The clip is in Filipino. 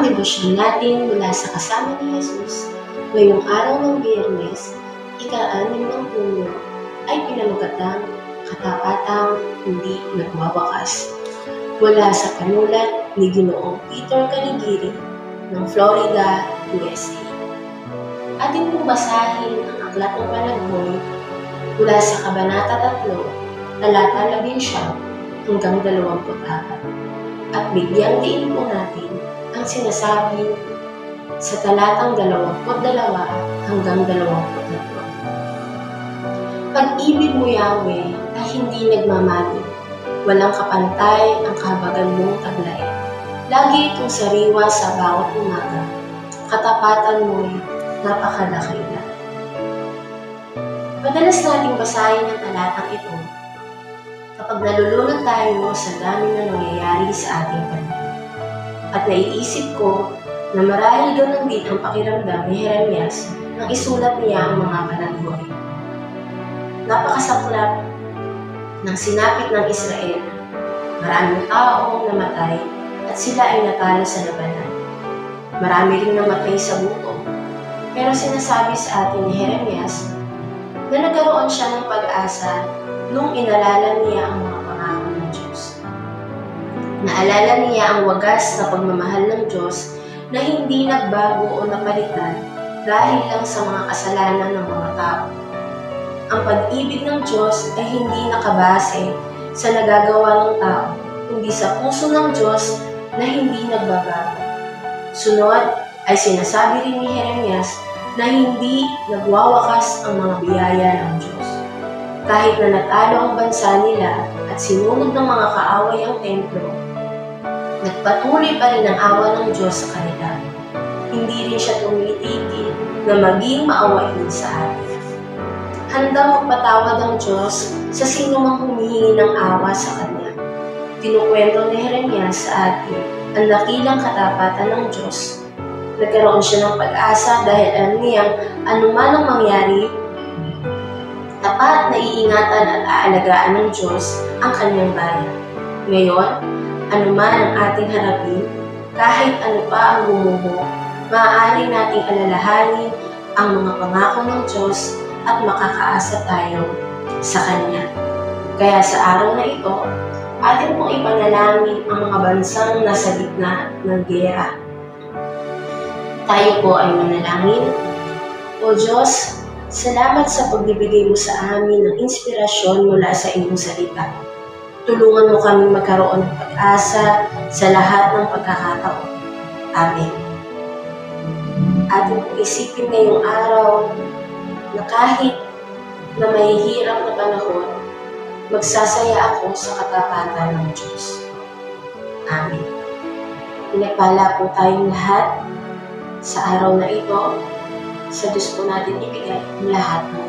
Ang debosyon natin mula sa kasama ni Jesus ngayong araw ng Biyernes, ika-6 ng Hunyo, ay pinamagatang katapatang hindi nagwawakas. Mula sa panulat ni Ginoong Peter Canigiri ng Florida, USA. Atin pong basahin ang Aklat ng Panahon mula sa Kabanata 3, talata 11 hanggang 24. At bigyang diin po natin ang sinasabi sa talatang 22 hanggang 23. Pag-ibig mo, Yahweh, ay hindi nagmamali. Walang kapantay ang kahabagan mong taglay. Lagi itong sariwa sa bawat umaga. Katapatan mo'y napakadakila. Madalas nating basahin ang talatang ito kapag nalulunod tayo sa dami na nangyayari sa ating paligid. At naiisip ko na marahil ganun din ang pakiramdam ni Jeremias nang isulat niya ang mga panaghoy. Napakasaklap ng sinapit ng Israel. Maraming taong namatay at sila ay natalo sa labanan. Marami ring namatay sa gutom. Pero sinasabi sa atin ni Jeremias na nagkaroon siya ng pag-asa nung inalala niya ang mga pangako ng Diyos. Naalala niya ang wagas na pagmamahal ng Diyos na hindi nagbago o napalitan dahil lang sa mga kasalanan ng mga tao. Ang pag-ibig ng Diyos ay hindi nakabase sa nagagawa ng tao, kundi sa puso ng Diyos na hindi nagbabago. Sunod ay sinasabi rin ni Jeremias na hindi nagwawakas ang mga biyaya ng Diyos. Kahit na natalo ang bansa nila at sinunod ng mga kaaway ang templo, nagpatuloy pa rin ang awa ng Diyos sa kanila. Hindi rin siya tumitigil na maging maawain sa atin. Handang magpatawad ang Diyos sa sino mang humihingi ng awa sa Kanya. Kinukwento ni Jeremias sa atin ang dakilang katapatan ng Diyos. Nagkaroon siya ng pag-asa dahil alam niyang anuman ang mangyari, tapat na iingatan at aalagaan ng Diyos ang Kanyang bayan. Ngayon, anuman ang ating harapin, kahit ano pa ang gumuho, maaari nating alalahanin ang mga pangako ng Diyos at makakaasa tayo sa Kanya. Kaya sa araw na ito, atin pong ipanalangin ang mga bansang nasa gitna ng giyera. Tayo po ay manalangin. O Diyos, salamat sa pagbibigay mo sa amin ng inspirasyon mula sa iyong salita. Tulungan mo kami magkaroon ng pag-asa sa lahat ng pagkakataon. Amen. Atin pong isipin ngayong araw na kahit na mahihirap na panahon, magsasaya ako sa katapatan ng Diyos. Amen. Pinagpala po tayong lahat sa araw na ito. Sa Diyos po natin ibigay ang lahat ng